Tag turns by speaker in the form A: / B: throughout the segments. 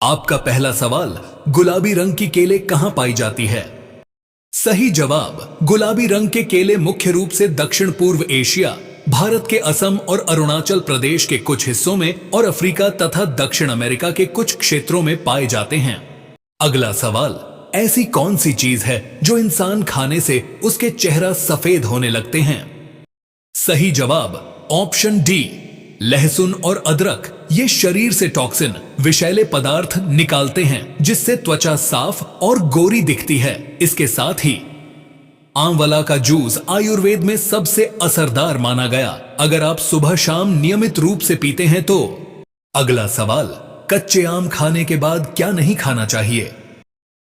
A: आपका पहला सवाल, गुलाबी रंग की केले कहां पाई जाती है? सही जवाब, गुलाबी रंग के केले मुख्य रूप से दक्षिण पूर्व एशिया, भारत के असम और अरुणाचल प्रदेश के कुछ हिस्सों में और अफ्रीका तथा दक्षिण अमेरिका के कुछ क्षेत्रों में पाए जाते हैं। अगला सवाल, ऐसी कौन सी चीज है जो इंसान खाने से उसके चेहरा सफेद होने लगते हैं? सही जवाब, ऑप्शन डी, लहसुन और अदरक। ये शरीर से टॉक्सिन, विषैले पदार्थ निकालते हैं जिससे त्वचा साफ और गोरी दिखती है। इसके साथ ही आंवला का जूस आयुर्वेद में सबसे असरदार माना गया अगर आप सुबह शाम नियमित रूप से पीते हैं तो। अगला सवाल, कच्चे आम खाने के बाद क्या नहीं खाना चाहिए?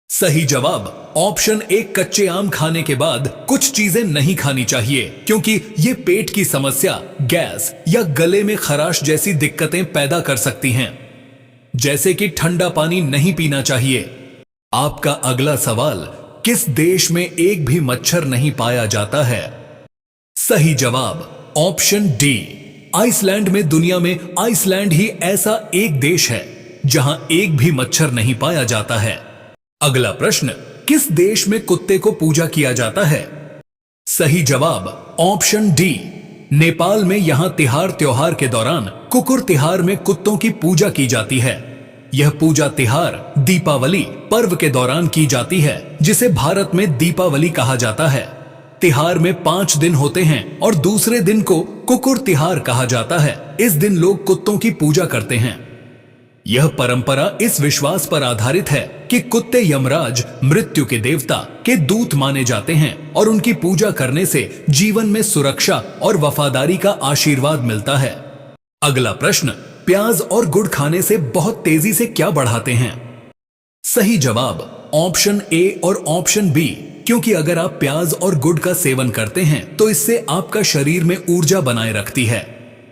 A: सही जवाब, ऑप्शन ए, कच्चे आम खाने के बाद कुछ चीजें नहीं खानी चाहिए क्योंकि ये पेट की समस्या, गैस या गले में खराश जैसी दिक्कतें पैदा कर सकती हैं। जैसे कि ठंडा पानी नहीं पीना चाहिए। आपका अगला सवाल, किस देश में एक भी मच्छर नहीं पाया जाता है? सही जवाब, ऑप्शन डी, आइसलैंड में। दुनिया में आइसलैंड ही ऐसा एक देश है जहां एक भी मच्छर नहीं पाया जाता है। अगला प्रश्न, किस देश में कुत्ते को पूजा किया जाता है? सही जवाब, ऑप्शन डी, नेपाल में। यहां तिहार त्योहार के दौरान कुकुर तिहार में कुत्तों की पूजा की जाती है। यह पूजा तिहार दीपावली पर्व के दौरान की जाती है जिसे भारत में दीपावली कहा जाता है। तिहार में 5 दिन होते हैं और दूसरे दिन को कुकुर तिहार कहा जाता है। इस दिन लोग कुत्तों की पूजा करते हैं। यह परंपरा इस विश्वास पर आधारित है कि कुत्ते यमराज, मृत्यु के देवता, के दूत माने जाते हैं और उनकी पूजा करने से जीवन में सुरक्षा और वफादारी का आशीर्वाद मिलता है। अगला प्रश्न, प्याज और गुड़ खाने से बहुत तेजी से क्या बढ़ाते हैं? सही जवाब, ऑप्शन ए और ऑप्शन बी, क्योंकि अगर आप प्याज और गुड़ का सेवन करते हैं तो इससे आपका शरीर में ऊर्जा बनाए रखती है।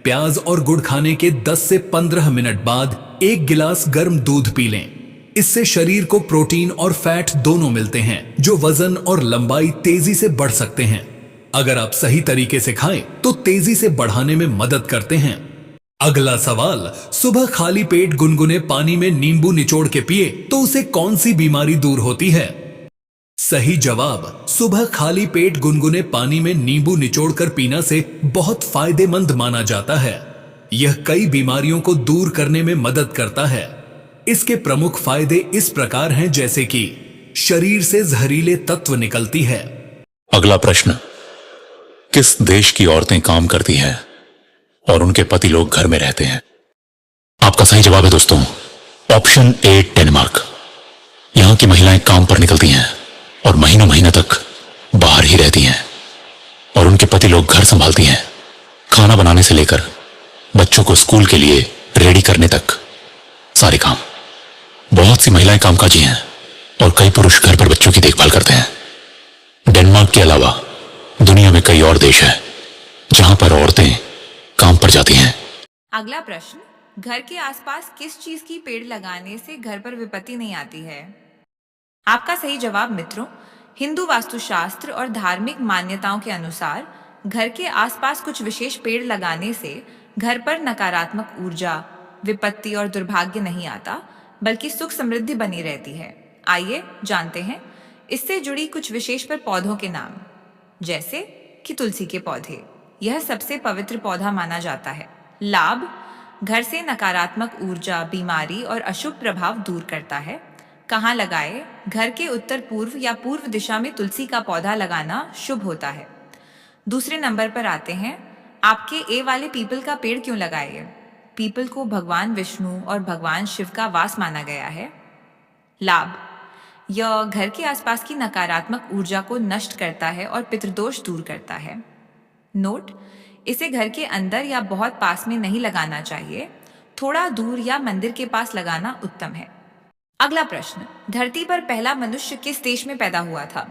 A: प्याज और गुड़ खाने के 10 से 15 मिनट बाद 1 गिलास गर्म दूध पी लें। इससे शरीर को प्रोटीन और फैट दोनों मिलते हैं जो वजन और लंबाई तेजी से बढ़ सकते हैं। अगर आप सही तरीके से खाएं तो तेजी से बढ़ाने में मदद करते हैं। अगला सवाल, सुबह खाली पेट गुनगुने पानी में नींबू निचोड़ के पिए तो उसे कौन सी बीमारी दूर होती है? सही जवाब, सुबह खाली पेट गुनगुने पानी में नींबू निचोड़कर पीना से बहुत फायदेमंद माना जाता है। यह कई बीमारियों को दूर करने में मदद करता है। इसके प्रमुख फायदे इस प्रकार हैं जैसे कि शरीर से जहरीले तत्व निकलती है।
B: अगला प्रश्न, किस देश की औरतें काम करती हैं और उनके पति लोग घर में रहते हैं? आपका सही जवाब है दोस्तों, ऑप्शन ए, डेनमार्क। यहां की महिलाएं काम पर निकलती हैं और महीनों महीनों तक बाहर ही रहती हैं और उनके पति लोग घर संभालती हैं। खाना बनाने से लेकर बच्चों को स्कूल के लिए रेडी करने तक सारे काम। बहुत सी महिलाएं कामकाजी हैं और कई पुरुष घर पर बच्चों की देखभाल करते हैं। डेनमार्क के अलावा दुनिया में कई और देश हैं जहां पर औरतें काम पर जाती हैं।
C: अगला प्रश्न, घर के आसपास किस चीज की पेड़ लगाने से घर पर विपत्ति नहीं आती है? आपका सही जवाब मित्रों, हिंदू वास्तुशास्त्र और धार्मिक मान्यताओं के अनुसार घर के आसपास कुछ विशेष पेड़ लगाने से घर पर नकारात्मक ऊर्जा, विपत्ति और दुर्भाग्य नहीं आता, बल्कि सुख समृद्धि बनी रहती है। आइए जानते हैं इससे जुड़ी कुछ विशेष पर पौधों के नाम। जैसे कि तुलसी के पौधे, यह सबसे पवित्र पौधा माना जाता है। लाभ, घर से नकारात्मक ऊर्जा, बीमारी और अशुभ प्रभाव दूर करता है। कहाँ लगाए? घर के उत्तर पूर्व या पूर्व दिशा में तुलसी का पौधा लगाना शुभ होता है। दूसरे नंबर पर आते हैं, आपके ए वाले पीपल का पेड़ क्यों लगाए? पीपल को भगवान विष्णु और भगवान शिव का वास माना गया है। लाभ, यह घर के आसपास की नकारात्मक ऊर्जा को नष्ट करता है और पितृदोष दूर करता है। नोट, इसे घर के अंदर या बहुत पास में नहीं लगाना चाहिए, थोड़ा दूर या मंदिर के पास लगाना उत्तम है। अगला प्रश्न, धरती पर पहला मनुष्य किस देश में पैदा हुआ था?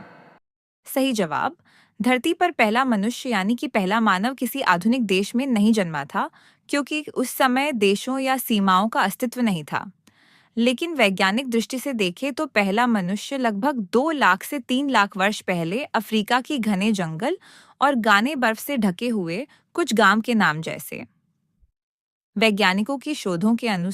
C: सही जवाब, धरती पर पहला मनुष्य यानी कि पहला मानव किसी आधुनिक देश में नहीं जन्मा था, क्योंकि उस समय देशों या सीमाओं का अस्तित्व नहीं था। लेकिन वैज्ञानिक दृष्टि से देखें तो पहला मनुष्य लगभग 2 लाख से 3 लाख वर्ष पहले अफ्रीका की घने जंगल और घने बर्फ से ढके हुए कुछ गांव के नाम जैसे। वैज्ञानिकों की शोधों के अनुसार